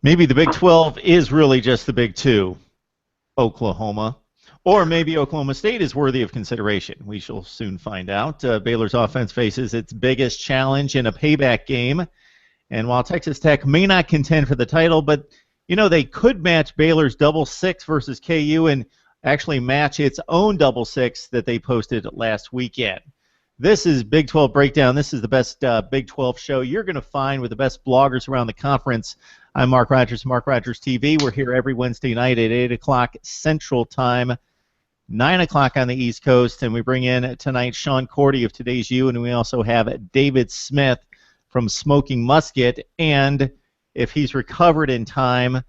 Maybe the Big 12 is really just the Big Two, Oklahoma. Or maybe Oklahoma State is worthy of consideration. We shall soon find out. Baylor's offense faces its biggest challenge in a payback game. And while Texas Tech may not contend for the title, but they could match Baylor's double six versus KU and actually match its own double six that they posted last weekend. This is Big 12 Breakdown. This is the best Big 12 show you're going to find with the best bloggers around the conference. I'm Mark Rogers, Mark Rogers TV. We're here every Wednesday night at 8 o'clock Central Time, 9 o'clock on the East Coast, and we bring in tonight Sean Cordy of Today's You, and we also have David Smith from Smoking Musket, and if he's recovered in time,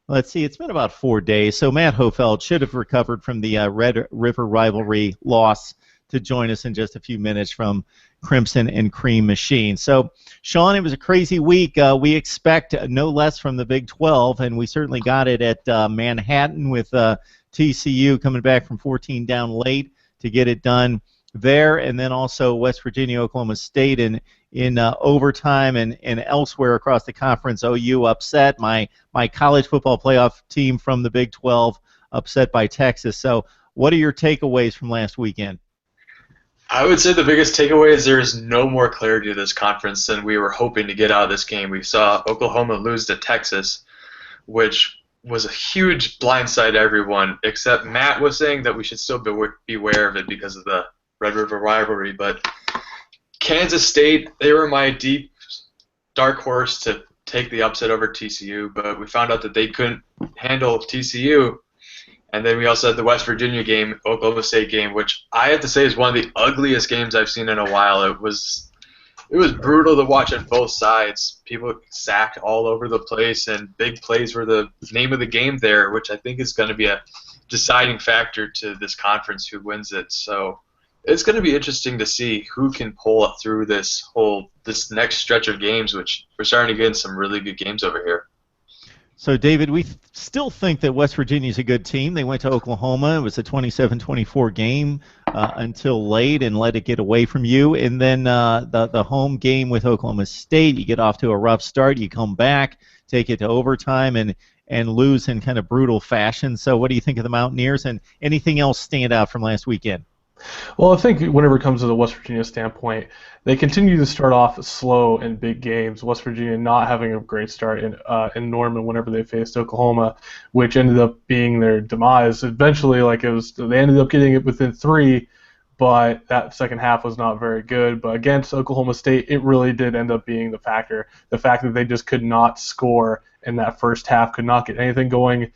let's see, it's been about 4 days, so Matt Hofeld should have recovered from the Red River rivalry loss to join us in just a few minutes from Crimson and Cream Machine. So, Sean, it was a crazy week. We expect no less from the Big 12, and we certainly got it at Manhattan with TCU coming back from 14 down late to get it done there, and then also West Virginia, Oklahoma State in overtime and elsewhere across the conference. OU upset. My college football playoff team from the Big 12 upset by Texas. So what are your takeaways from last weekend? I would say the biggest takeaway is there is no more clarity to this conference than we were hoping to get out of this game. We saw Oklahoma lose to Texas, which was a huge blindside to everyone, except Matt was saying that we should still be aware of it because of the Red River rivalry. But Kansas State, they were my deep dark horse to take the upset over TCU, but we found out that they couldn't handle TCU. And then we also had the West Virginia game, Oklahoma State game, which I have to say is one of the ugliest games I've seen in a while. It was brutal to watch on both sides. People sacked all over the place, and big plays were the name of the game there, which I think is going to be a deciding factor to this conference, who wins it. So it's going to be interesting to see who can pull up through this next stretch of games, which we're starting to get some really good games over here. So, David, we still think that West Virginia is a good team. They went to Oklahoma. It was a 27-24 game until late and let it get away from you. And then the home game with Oklahoma State, you get off to a rough start. You come back, take it to overtime, and lose in kind of brutal fashion. So what do you think of the Mountaineers, and anything else stand out from last weekend? Well, I think whenever it comes to the West Virginia standpoint, they continue to start off slow in big games. West Virginia not having a great start in Norman whenever they faced Oklahoma, which ended up being their demise. Eventually, they ended up getting it within 3, but that second half was not very good. But against Oklahoma State, it really did end up being the factor. The fact that they just could not score in that first half, could not get anything going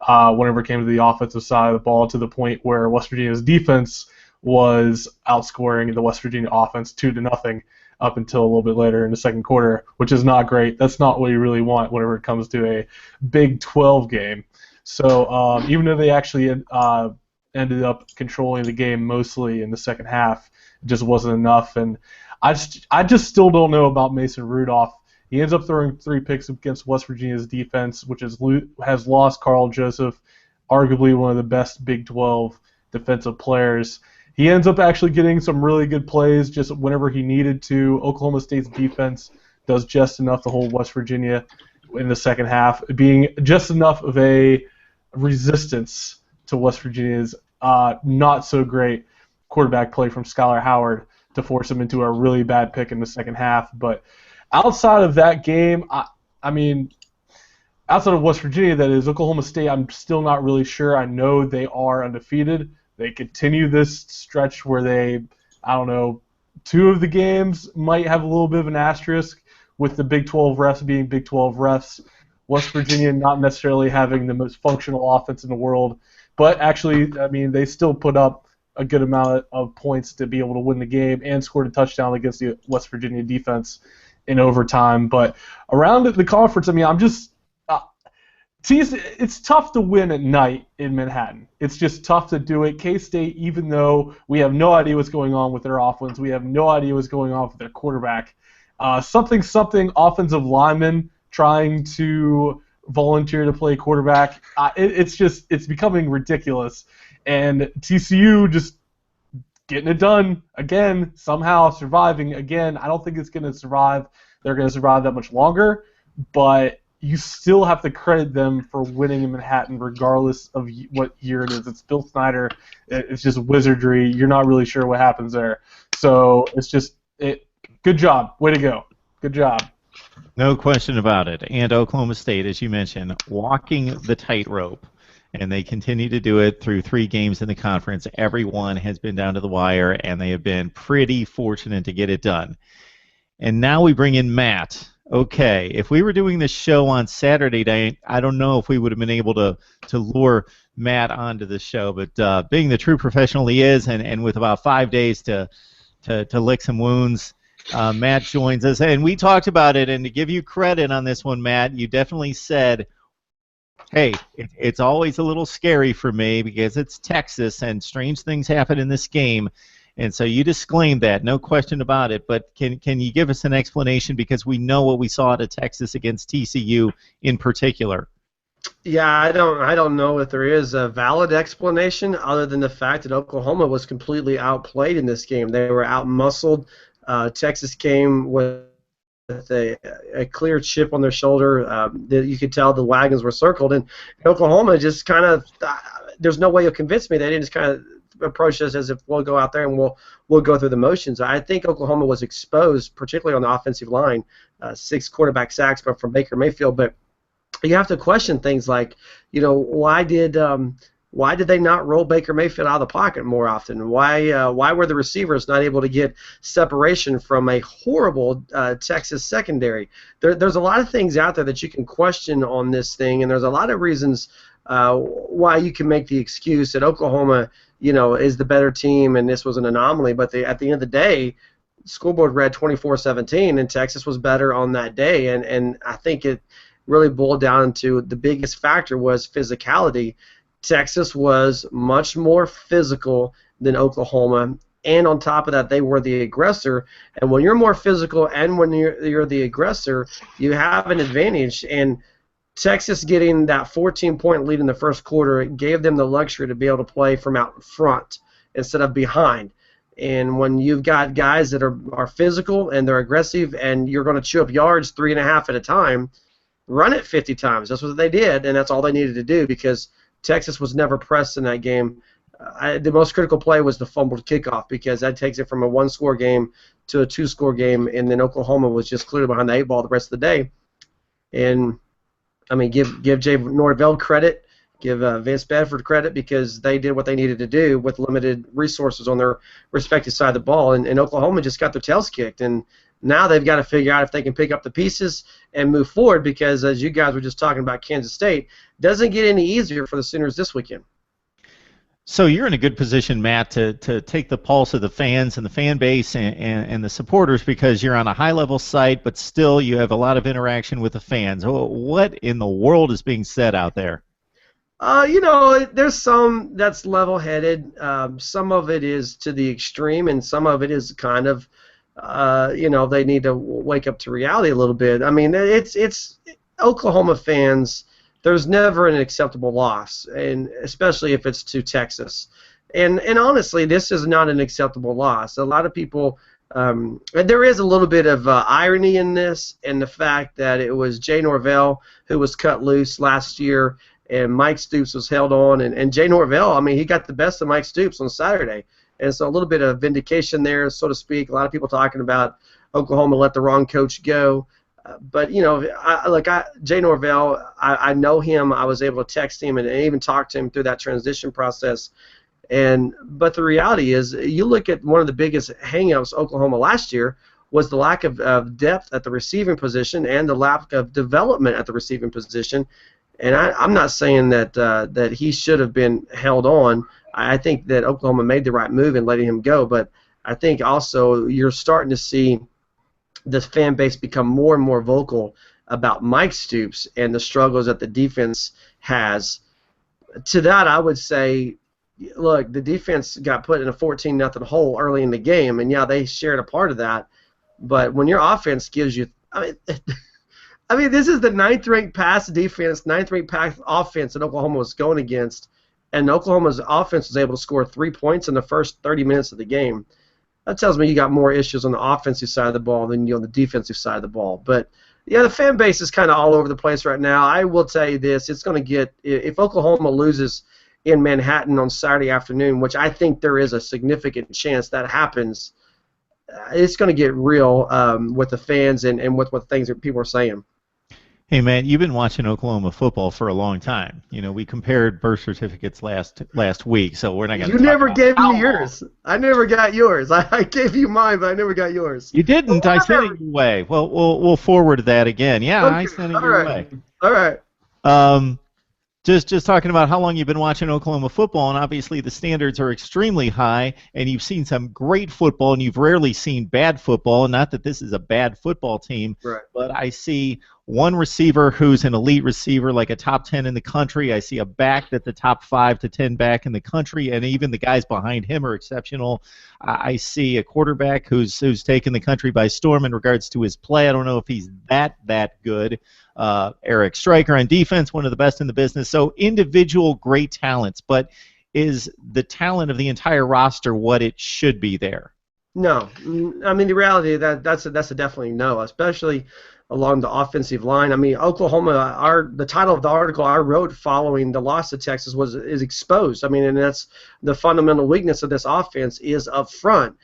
whenever it came to the offensive side of the ball, to the point where West Virginia's defense was outscoring the West Virginia offense 2-0 up until a little bit later in the second quarter, which is not great. That's not what you really want whenever it comes to a Big 12 game. So even though they actually ended up controlling the game mostly in the second half, it just wasn't enough. And I just still don't know about Mason Rudolph. He ends up throwing 3 picks against West Virginia's defense, which has lost Carl Joseph, arguably one of the best Big 12 defensive players. He ends up actually getting some really good plays just whenever he needed to. Oklahoma State's defense does just enough to hold West Virginia in the second half, being just enough of a resistance to West Virginia's not so great quarterback play from Skylar Howard to force him into a really bad pick in the second half. But outside of that game, outside of West Virginia, that is, Oklahoma State, I'm still not really sure. I know they are undefeated. They continue this stretch where they, 2 of the games might have a little bit of an asterisk with the Big 12 refs being Big 12 refs. West Virginia not necessarily having the most functional offense in the world, but actually, they still put up a good amount of points to be able to win the game and scored a touchdown against the West Virginia defense in overtime. But around the conference, it's tough to win at night in Manhattan. It's just tough to do it. K-State, even though we have no idea what's going on with their offense, we have no idea what's going on with their quarterback. Something offensive lineman trying to volunteer to play quarterback. It's becoming ridiculous. And TCU just getting it done again, somehow surviving again. I don't think it's going to survive. They're going to survive that much longer, but you still have to credit them for winning in Manhattan, regardless of what year it is. It's Bill Snyder. It's just wizardry. You're not really sure what happens there. So it's just good job. Way to go. Good job. No question about it. And Oklahoma State, as you mentioned, walking the tightrope. And they continue to do it through 3 games in the conference. Everyone has been down to the wire, and they have been pretty fortunate to get it done. And now we bring in Matt. Okay, if we were doing this show on Saturday night, I don't know if we would have been able to lure Matt onto the show. But being the true professional he is, and with about 5 days to lick some wounds, Matt joins us. And we talked about it, and to give you credit on this one, Matt, you definitely said, hey, it's always a little scary for me because it's Texas and strange things happen in this game. And so you disclaimed that, no question about it. But can you give us an explanation, because we know what we saw out of Texas against TCU in particular? Yeah, I don't know if there is a valid explanation other than the fact that Oklahoma was completely outplayed in this game. They were outmuscled. Texas came with a clear chip on their shoulder. That you could tell the wagons were circled, and Oklahoma just kind of there's no way you'll convince me. They didn't just kind of approach us as if we'll go out there and we'll go through the motions. I think Oklahoma was exposed, particularly on the offensive line, 6 quarterback sacks, but from Baker Mayfield. But you have to question things like, why did they not roll Baker Mayfield out of the pocket more often? Why were the receivers not able to get separation from a horrible Texas secondary? There's a lot of things out there that you can question on this thing, and there's a lot of reasons why you can make the excuse that Oklahoma, is the better team and this was an anomaly. But at the end of the day, school board read 24-17, and Texas was better on that day. And I think it really boiled down to the biggest factor was physicality. Texas was much more physical than Oklahoma, and on top of that, they were the aggressor. And when you're more physical and when you're the aggressor, you have an advantage. And Texas getting that 14-point lead in the first quarter gave them the luxury to be able to play from out front instead of behind. And when you've got guys that are physical and they're aggressive and you're going to chew up yards 3.5 at a time, run it 50 times. That's what they did, and that's all they needed to do because Texas was never pressed in that game. The most critical play was the fumbled kickoff because that takes it from a 1-score game to a 2-score game, and then Oklahoma was just clearly behind the 8 ball the rest of the day. And, I mean, give Jay Norvell credit, give Vince Bedford credit because they did what they needed to do with limited resources on their respective side of the ball, and Oklahoma just got their tails kicked. And now they've got to figure out if they can pick up the pieces and move forward because, as you guys were just talking about Kansas State, doesn't get any easier for the Sooners this weekend. So you're in a good position, Matt, to take the pulse of the fans and the fan base and the supporters because you're on a high-level site, but still you have a lot of interaction with the fans. What in the world is being said out there? There's some that's level-headed. Some of it is to the extreme, and some of it is kind of they need to wake up to reality a little bit. I mean, it's Oklahoma fans. There's never an acceptable loss, and especially if it's to Texas. And honestly, this is not an acceptable loss. A lot of people, there is a little bit of irony in this, and the fact that it was Jay Norvell who was cut loose last year, and Mike Stoops was held on, and Jay Norvell, I mean, he got the best of Mike Stoops on Saturday. And so a little bit of vindication there, so to speak. A lot of people talking about Oklahoma let the wrong coach go. But, Jay Norvell, I know him. I was able to text him and even talk to him through that transition process. But the reality is, you look at one of the biggest hang-ups Oklahoma last year was the lack of depth at the receiving position and the lack of development at the receiving position. And I'm not saying that he should have been held on. I think that Oklahoma made the right move in letting him go, but I think also you're starting to see this fan base become more and more vocal about Mike Stoops and the struggles that the defense has. To that, I would say, look, the defense got put in a 14-0 hole early in the game, and yeah, they shared a part of that. But when your offense gives you, I mean, this is the 9th-ranked pass defense, 9th-ranked pass offense that Oklahoma was going against. And Oklahoma's offense was able to score 3 points in the first 30 minutes of the game. That tells me you got more issues on the offensive side of the ball than on the defensive side of the ball. But Yeah, the fan base is kind of all over the place right now. I will tell you this: it's going to get if Oklahoma loses in Manhattan on Saturday afternoon, which I think there is a significant chance that happens. It's going to get real with the fans and with what things that people are saying. Hey man, you've been watching Oklahoma football for a long time. You know, we compared birth certificates last week, so we're not going to. You never gave me yours. I never got yours. I gave you mine, but I never got yours. You didn't. I sent it your way. Well, we'll forward that again. Yeah, Okay. I sent it your way. All right. Just talking about how long you've been watching Oklahoma football, and obviously the standards are extremely high, and you've seen some great football, and you've rarely seen bad football. Not that this is a bad football team, right. But I see one receiver who's an elite receiver, like a top 10 in the country. I see a back that's a top 5 to 10 back in the country, and even the guys behind him are exceptional. I see a quarterback who's taken the country by storm in regards to his play. I don't know if he's that good. Eric Stryker on defense, one of the best in the business. So individual great talents, but is the talent of the entire roster what it should be there? No. I mean, the reality that's a definitely no, especially along the offensive line. I mean, Oklahoma, the title of the article I wrote following the loss to Texas is exposed. I mean, and that's the fundamental weakness of this offense is up front.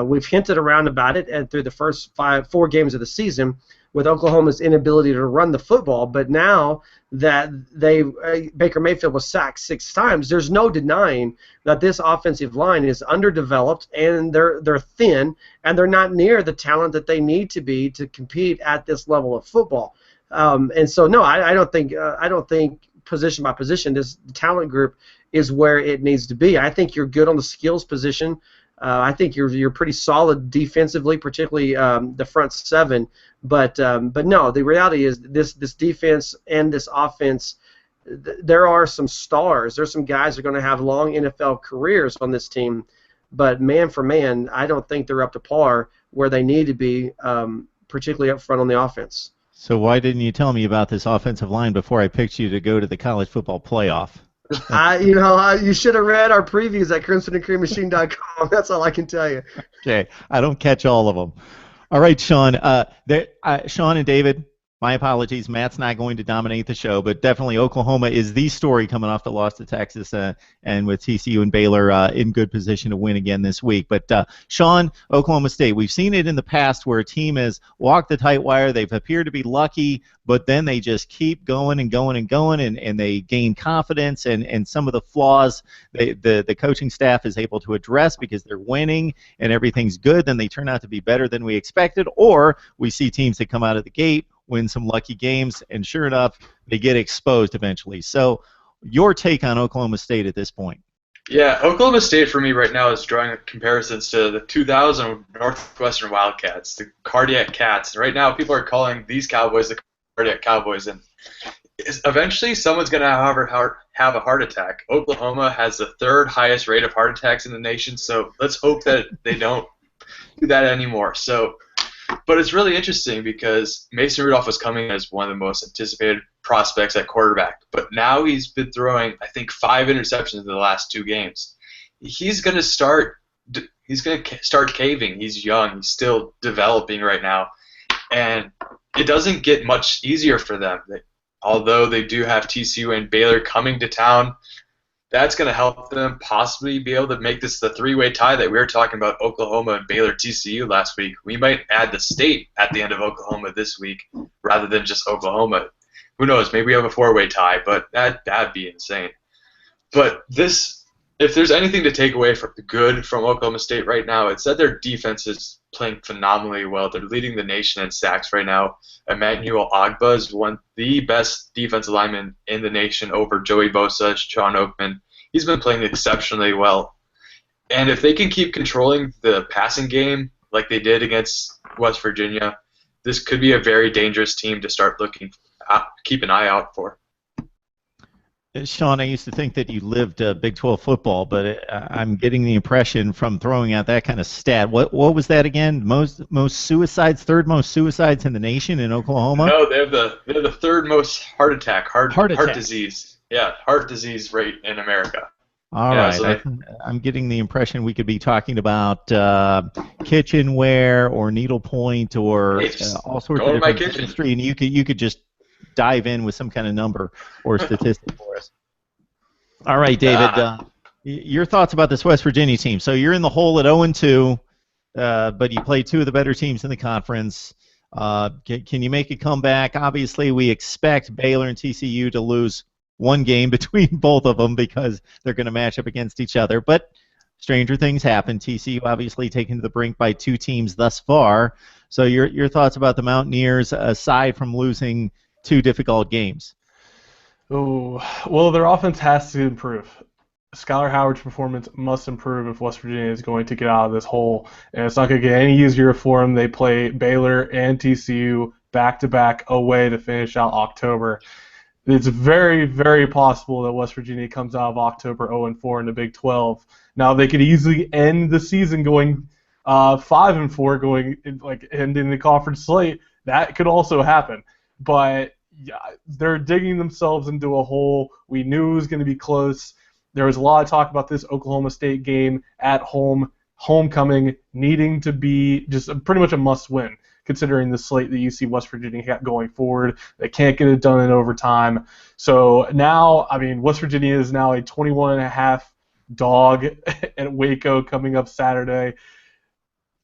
We've hinted around about it and through the first 4 games of the season with Oklahoma's inability to run the football, but now that Baker Mayfield was sacked 6 times, there's no denying that this offensive line is underdeveloped and they're thin and they're not near the talent that they need to be to compete at this level of football. And so no, I don't think position by position this talent group is where it needs to be. I think you're good on the skills position. I think you're pretty solid defensively, particularly the front 7. But no, the reality is this defense and this offense, there are some stars. There's some guys that are going to have long NFL careers on this team. But man for man, I don't think they're up to par where they need to be, particularly up front on the offense. So why didn't you tell me about this offensive line before I picked you to go to the college football playoff? You should have read our previews at crimsonandcreammachine.com. That's all I can tell you. Okay, I don't catch all of them. All right, Sean. Sean and David, my apologies. Matt's not going to dominate the show, but definitely Oklahoma is the story coming off the loss to Texas, and with TCU and Baylor in good position to win again this week. But Sean, Oklahoma State, we've seen it in the past where a team has walked the tight wire. They've appeared to be lucky, but then they just keep going and going and going, and they gain confidence, and some of the flaws the coaching staff is able to address because they're winning and everything's good, then they turn out to be better than we expected. Or we see teams that come out of the gate, win some lucky games, and sure enough, they get exposed eventually. So your take on Oklahoma State at this point? Yeah, Oklahoma State for me right now is drawing comparisons to the 2000 Northwestern Wildcats, the Cardiac Cats. Right now, people are calling these Cowboys the Cardiac Cowboys, and eventually someone's going to have a heart attack. Oklahoma has the 3rd highest rate of heart attacks in the nation, so let's hope that they don't do that anymore. But it's really interesting because Mason Rudolph was coming as one of the most anticipated prospects at quarterback, but now he's been throwing, I think, 5 interceptions in the last 2 games. He's going to start caving. He's young. He's still developing right now, and it doesn't get much easier for them. Although they do have TCU and Baylor coming to town, that's going to help them possibly be able to make this the 3-way tie that we were talking about, Oklahoma and Baylor TCU last week. We might add the state at the end of Oklahoma this week rather than just Oklahoma. Who knows? Maybe we have a 4-way tie, but that'd be insane. But if there's anything to take away from Oklahoma State right now, it's that their defense is playing phenomenally well. They're leading the nation in sacks right now. Emmanuel Ogbah is one of the best defensive linemen in the nation over Joey Bosa, Sean Oakman. He's been playing exceptionally well. And if they can keep controlling the passing game like they did against West Virginia, this could be a very dangerous team to start keep an eye out for. Sean, I used to think that you lived Big 12 football, but I'm getting the impression from throwing out that kind of stat. What was that again? Most suicides, 3rd most suicides in the nation in Oklahoma? No, they have the 3rd most heart disease. Yeah, heart disease rate in America. All Yeah, right. so I'm getting the impression we could be talking about kitchenware or needlepoint or hey, just all sorts go of in my different kitchen. chemistry, and you could just dive in with some kind of number or statistic for us. All right, David. Your thoughts about this West Virginia team? So you're in the hole at 0-2, but you play two of the better teams in the conference. Can you make a comeback? Obviously, we expect Baylor and TCU to lose one game between both of them because they're going to match up against each other. But stranger things happen. TCU obviously taken to the brink by two teams thus far. So your thoughts about the Mountaineers aside from losing two difficult games? Oh, well, their offense has to improve. Skylar Howard's performance must improve if West Virginia is going to get out of this hole, and it's not going to get any easier for them. They play Baylor and TCU back-to-back away to finish out October. It's very, very possible that West Virginia comes out of October 0-4 in the Big 12. Now they could easily end the season going 5-4, going like ending the conference slate. That could also happen, but yeah, they're digging themselves into a hole. We knew it was going to be close. There was a lot of talk about this Oklahoma State game at home, homecoming, needing to be just pretty much a must-win, considering the slate that you see West Virginia got going forward. They can't get it done in overtime. So now, I mean, West Virginia is now a 21.5 dog at Waco coming up Saturday.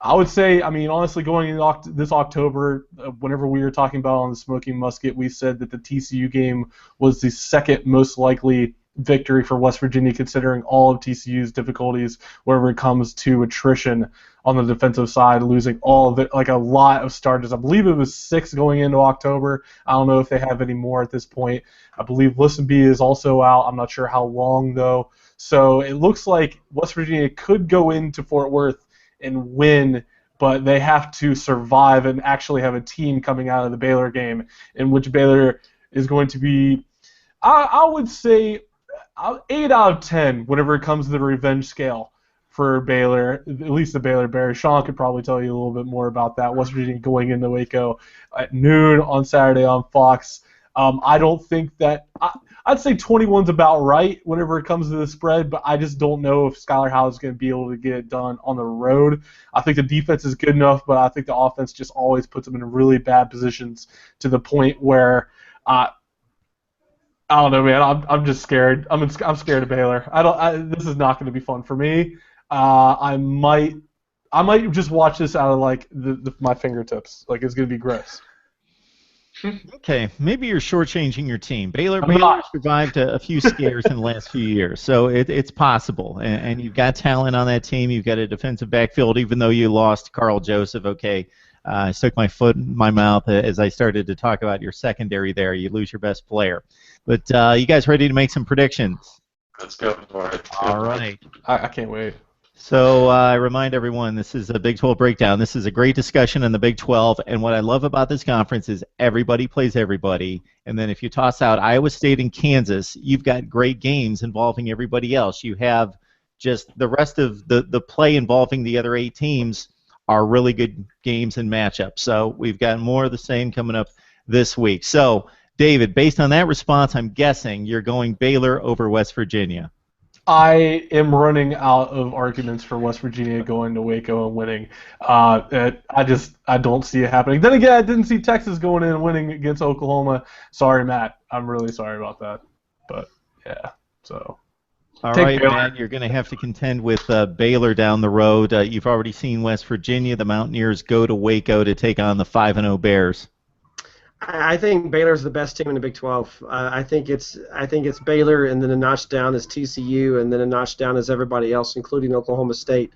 I would say, I mean, honestly, going into this October, whenever we were talking about on the Smoking Musket, we said that the TCU game was the second most likely victory for West Virginia, considering all of TCU's difficulties whenever it comes to attrition on the defensive side, losing all of it, like a lot of starters. I believe it was 6 going into October. I don't know if they have any more at this point. I believe Listenby is also out. I'm not sure how long, though. So it looks like West Virginia could go into Fort Worth and win, but they have to survive and actually have a team coming out of the Baylor game in which Baylor is going to be, I would say, 8 out of 10 whenever it comes to the revenge scale for Baylor, at least the Baylor Bears. Sean could probably tell you a little bit more about that. West Virginia going into Waco at noon on Saturday on Fox. I don't think that I'd say 21's about right whenever it comes to the spread, but I just don't know if Skylar Howard is going to be able to get it done on the road. I think the defense is good enough, but I think the offense just always puts them in really bad positions to the point where I don't know, man. I'm just scared. I'm scared of Baylor. This is not going to be fun for me. I might just watch this out of like my fingertips. Like it's going to be gross. Okay, maybe you're shortchanging your team. Baylor not. survived a few scares in the last few years, so it's possible. And you've got talent on that team. You've got a defensive backfield, even though you lost Carl Joseph. Okay, I stuck my foot in my mouth as I started to talk about your secondary there. You lose your best player. But you guys ready to make some predictions? Let's go for it. All right. I can't wait. So I remind everyone, this is a Big 12 breakdown. This is a great discussion on the Big 12, and what I love about this conference is everybody plays everybody, and then if you toss out Iowa State and Kansas, you've got great games involving everybody else. You have just the rest of the play involving the other 8 teams are really good games and matchups. So we've got more of the same coming up this week. So, David, based on that response, I'm guessing you're going Baylor over West Virginia. I am running out of arguments for West Virginia going to Waco and winning. I don't see it happening. Then again, I didn't see Texas going in and winning against Oklahoma. Sorry, Matt. I'm really sorry about that. But yeah, so. All right, Matt, you're going to have to contend with Baylor down the road. You've already seen West Virginia. The Mountaineers go to Waco to take on the 5-0 Bears. I think Baylor's the best team in the Big 12. I think it's Baylor, and then a notch down is TCU, and then a notch down is everybody else, including Oklahoma State.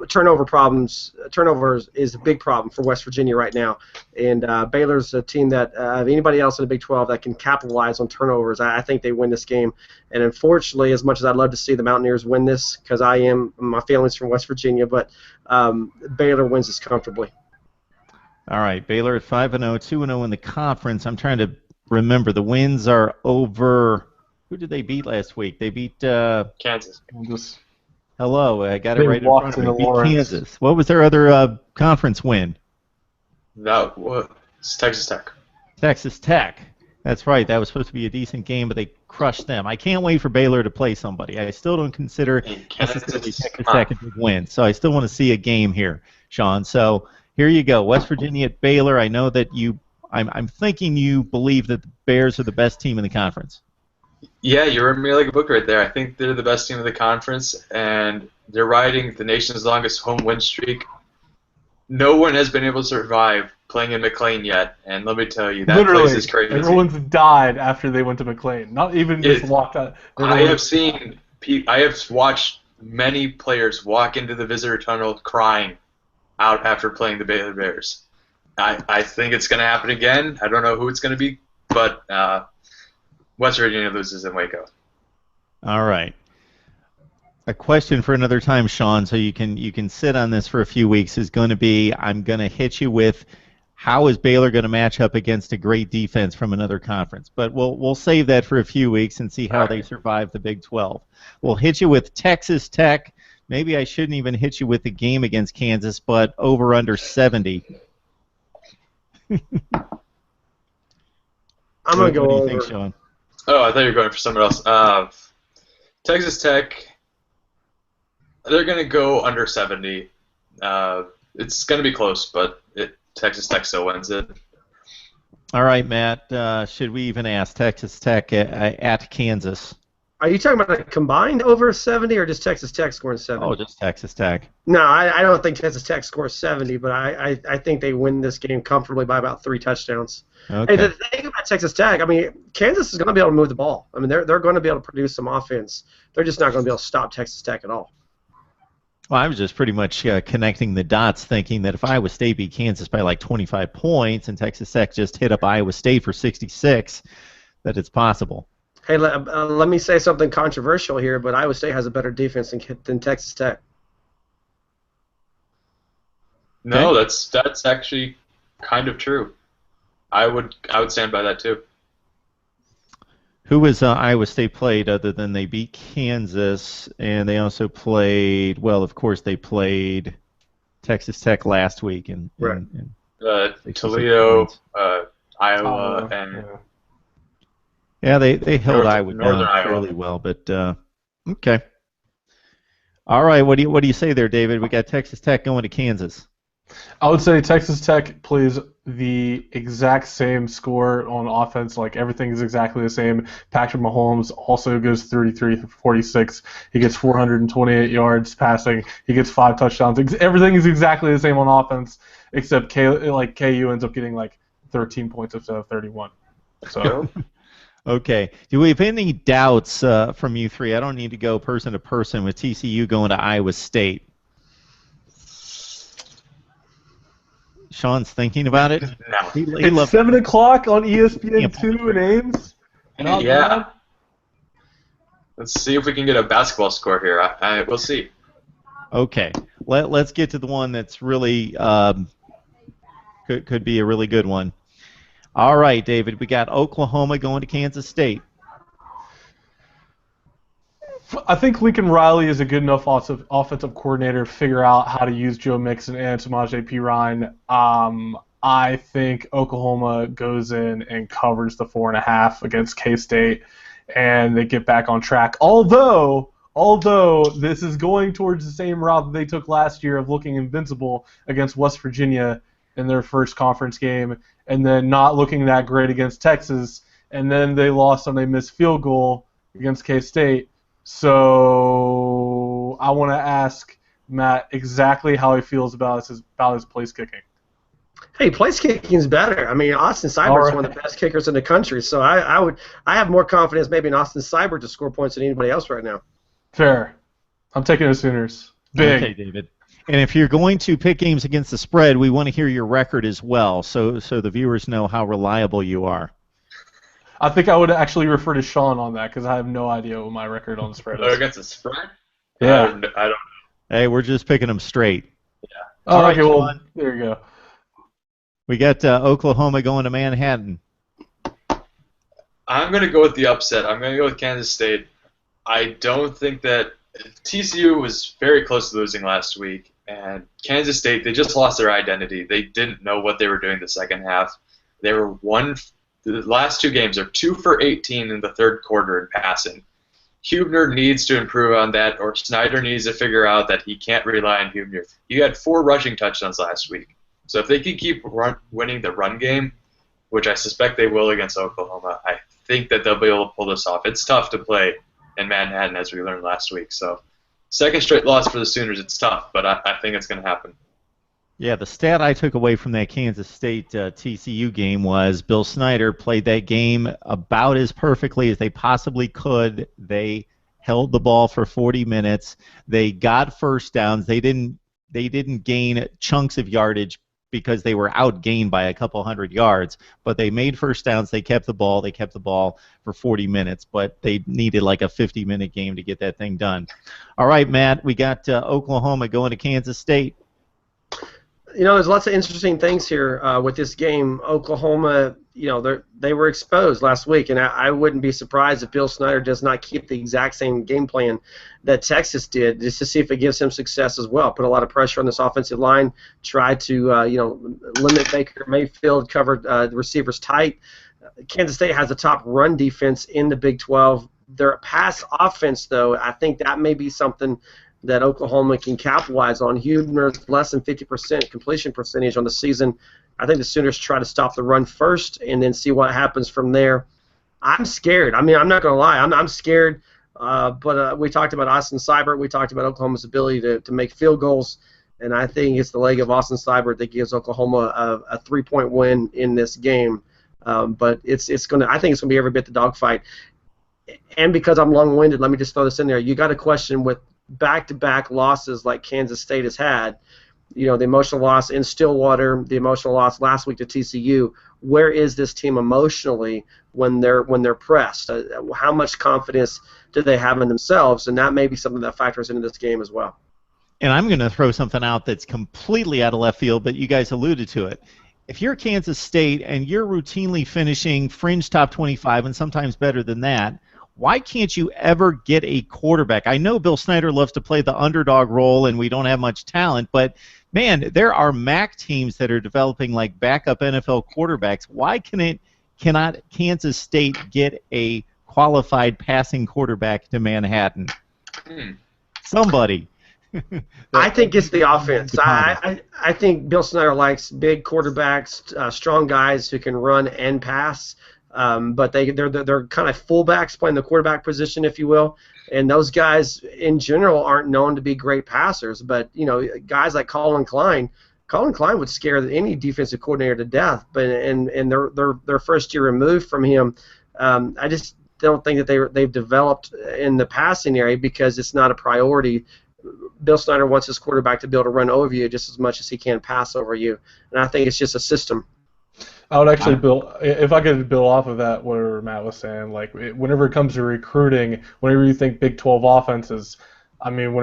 Turnovers is a big problem for West Virginia right now, and Baylor's a team that anybody else in the Big 12 that can capitalize on turnovers. I think they win this game, and unfortunately, as much as I'd love to see the Mountaineers win this, because my family's from West Virginia, but Baylor wins this comfortably. All right, Baylor at 5-0, 2-0 in the conference. I'm trying to remember. The wins are over. Who did they beat last week? They beat Kansas. Hello, I got it right in front of me. Beat Lawrence. Kansas. What was their other conference win? It's Texas Tech. Texas Tech. That's right. That was supposed to be a decent game, but they crush them. I can't wait for Baylor to play somebody. I still don't consider necessarily Texas Tech a big win, so I still want to see a game here, Sean. So here you go, West Virginia at Baylor. I know that I'm thinking you believe that the Bears are the best team in the conference. Yeah, you read me like a book right there. I think they're the best team in the conference, and they're riding the nation's longest home win streak. No one has been able to survive playing in McLean yet, and let me tell you, that place is crazy. Everyone's died after they went to McLean. Not even just walked out. I have watched many players walk into the visitor tunnel crying out after playing the Baylor Bears. I think it's going to happen again. I don't know who it's going to be, but West Virginia loses in Waco. All right. A question for another time, Sean, so you can sit on this for a few weeks, is going to be, I'm going to hit you with, how is Baylor going to match up against a great defense from another conference? But we'll save that for a few weeks and see how they survive the Big 12. We'll hit you with Texas Tech. Maybe I shouldn't even hit you with the game against Kansas, but over under 70. I'm going to go over. What do you over. think, Sean? Oh, I thought you were going for someone else. Texas Tech, they're going to go under 70. It's going to be close, but Texas Tech still wins it. All right, Matt. Should we even ask Texas Tech at Kansas? Are you talking about a combined over 70 or just Texas Tech scoring 70? Oh, just Texas Tech. No, I don't think Texas Tech scores 70, but I think they win this game comfortably by about 3 touchdowns. Okay. Hey, the thing about Texas Tech, I mean, Kansas is going to be able to move the ball. I mean, they're going to be able to produce some offense. They're just not going to be able to stop Texas Tech at all. Well, I was just pretty much connecting the dots, thinking that if Iowa State beat Kansas by like 25 points and Texas Tech just hit up Iowa State for 66, that it's possible. Hey, let me say something controversial here, but Iowa State has a better defense than Texas Tech. No, that's actually kind of true. I would stand by that too. Who was Iowa State played other than they beat Kansas, and they also played, well, of course, they played Texas Tech last week. Right. Toledo, Iowa, and... Yeah, they held Iowa Northern down fairly well, but okay. All right, what do you say there, David? We got Texas Tech going to Kansas. I would say Texas Tech plays the exact same score on offense. Like, everything is exactly the same. Patrick Mahomes also goes 33-46. He gets 428 yards passing. He gets 5 touchdowns. Everything is exactly the same on offense, except KU ends up getting like 13 points instead of 31. So. Okay. Do we have any doubts from you three? I don't need to go person to person with TCU going to Iowa State. Sean's thinking about it. No. It's 7 o'clock on ESPN2 in Ames. Yeah. Let's see if we can get a basketball score here. We'll see. Okay. Let's get to the one that's really could be a really good one. All right, David. We got Oklahoma going to Kansas State. I think Lincoln Riley is a good enough offensive coordinator to figure out how to use Joe Mixon and Samaje Perine. I think Oklahoma goes in and covers the 4.5 against K-State, and they get back on track. Although this is going towards the same route that they took last year of looking invincible against West Virginia in their first conference game, and then not looking that great against Texas, and then they lost on a missed field goal against K-State. So I want to ask Matt exactly how he feels about his place kicking. Hey, place kicking is better. I mean, Austin Seibert is one of the best kickers in the country, so I have more confidence maybe in Austin Seibert to score points than anybody else right now. Fair. I'm taking the Sooners. Big. Okay, David. And if you're going to pick games against the spread, we want to hear your record as well, so the viewers know how reliable you are. I think I would actually refer to Sean on that because I have no idea what my record on the spread is. Against the spread? Yeah. I don't know. Hey, we're just picking them straight. Yeah. All right, okay, well, Sean. there you go. We got Oklahoma going to Manhattan. I'm going to go with the upset. I'm going to go with Kansas State. I don't think that TCU was very close to losing last week, and Kansas State, they just lost their identity. They didn't know what they were doing the second half. They were one The last two games are 2 for 18 in the third quarter in passing. Hubner needs to improve on that, or Snyder needs to figure out that he can't rely on Hubner. He had 4 rushing touchdowns last week. So if they can keep winning the run game, which I suspect they will against Oklahoma, I think that they'll be able to pull this off. It's tough to play in Manhattan, as we learned last week. So second straight loss for the Sooners. It's tough, but I think it's going to happen. Yeah, the stat I took away from that Kansas State TCU game was Bill Snyder played that game about as perfectly as they possibly could. They held the ball for 40 minutes. They got first downs. They didn't gain chunks of yardage because they were outgained by a couple hundred yards, but they made first downs. They kept the ball. They kept the ball for 40 minutes, but they needed like a 50-minute game to get that thing done. All right, Matt, we got Oklahoma going to Kansas State. You know, there's lots of interesting things here with this game. Oklahoma, you know, they were exposed last week, and I wouldn't be surprised if Bill Snyder does not keep the exact same game plan that Texas did, just to see if it gives him success as well. Put a lot of pressure on this offensive line, try to, limit Baker Mayfield, cover the receivers tight. Kansas State has the top run defense in the Big 12. Their pass offense, though, I think that may be something that Oklahoma can capitalize on. Hubner's less than 50% completion percentage on the season. I think the Sooners try to stop the run first and then see what happens from there. I'm scared. I mean, I'm not going to lie. I'm scared. But we talked about Austin Seibert. We talked about Oklahoma's ability to make field goals. And I think it's the leg of Austin Seibert that gives Oklahoma a 3-point win in this game. But I think it's going to be every bit the dogfight. And because I'm long-winded, let me just throw this in there. You got a question with back-to-back losses like Kansas State has had, you know, the emotional loss in Stillwater, the emotional loss last week to TCU. Where is this team emotionally when they're pressed? How much confidence do they have in themselves? And that may be something that factors into this game as well. And I'm going to throw something out that's completely out of left field, but you guys alluded to it. If you're Kansas State and you're routinely finishing fringe top 25 and sometimes better than that, why can't you ever get a quarterback? I know Bill Snyder loves to play the underdog role and we don't have much talent, but, man, there are MAC teams that are developing like backup NFL quarterbacks. Why cannot Kansas State get a qualified passing quarterback to Manhattan? Somebody. I think it's the offense. I think Bill Snyder likes big quarterbacks, strong guys who can run and pass. But they're kind of fullbacks playing the quarterback position, if you will, and those guys in general aren't known to be great passers. But you know, guys like Colin Klein would scare any defensive coordinator to death. But and they're first year removed from him. I just don't think that they've developed in the passing area because it's not a priority. Bill Snyder wants his quarterback to be able to run over you just as much as he can pass over you, and I think it's just a system. I would actually build, if I could build off of that, whatever Matt was saying, like whenever it comes to recruiting, whenever you think Big 12 offenses, I mean,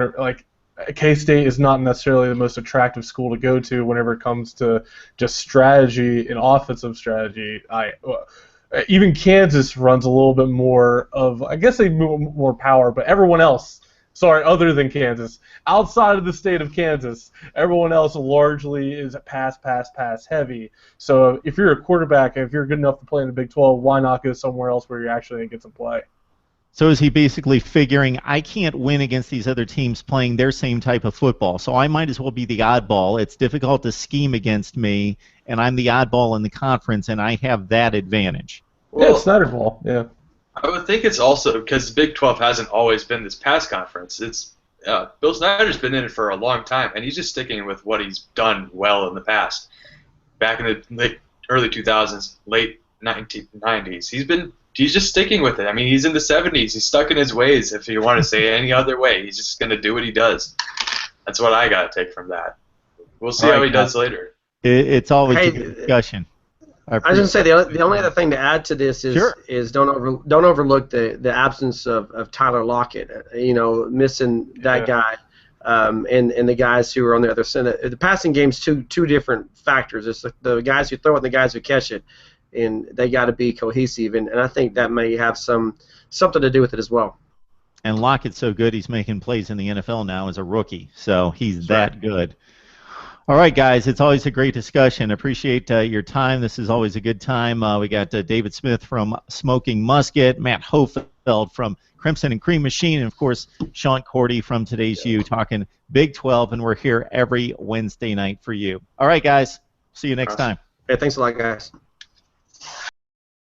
K-State is not necessarily the most attractive school to go to whenever it comes to just strategy and offensive strategy. Even Kansas runs a little bit more of, I guess they move more power, but everyone else, other than Kansas, outside of the state of Kansas, everyone else largely is pass heavy. So if you're a quarterback and if you're good enough to play in the Big 12, why not go somewhere else where you're actually going to get some play? So is he basically figuring, I can't win against these other teams playing their same type of football, so I might as well be the oddball. It's difficult to scheme against me, and I'm the oddball in the conference, and I have that advantage. Well, yeah, it's Snyder ball, yeah. I would think it's also because Big 12 hasn't always been this pass conference. It's Bill Snyder's been in it for a long time, and he's just sticking with what he's done well in the past. Back in the early 2000s, late 1990s, he's just sticking with it. I mean, he's in the 70s. He's stuck in his ways. If you want to say any other way, he's just going to do what he does. That's what I got to take from that. We'll see how he does later. It's always a good discussion. I was going to say the only other thing to add to this is don't overlook the absence of Tyler Lockett. You know, missing that guy, and the guys who are on the other side. The passing game's two different factors. It's the guys who throw it and the guys who catch it, and they got to be cohesive. And I think that may have something to do with it as well. And Lockett's so good, he's making plays in the NFL now as a rookie, so he's that good. All right, guys, it's always a great discussion. Appreciate your time. This is always a good time. We got David Smith from Smoking Musket, Matt Hofeld from Crimson and Cream Machine, and, of course, Sean Cordy from Today's You talking Big 12, and we're here every Wednesday night for you. All right, guys, see you next time. Hey, thanks a lot, guys.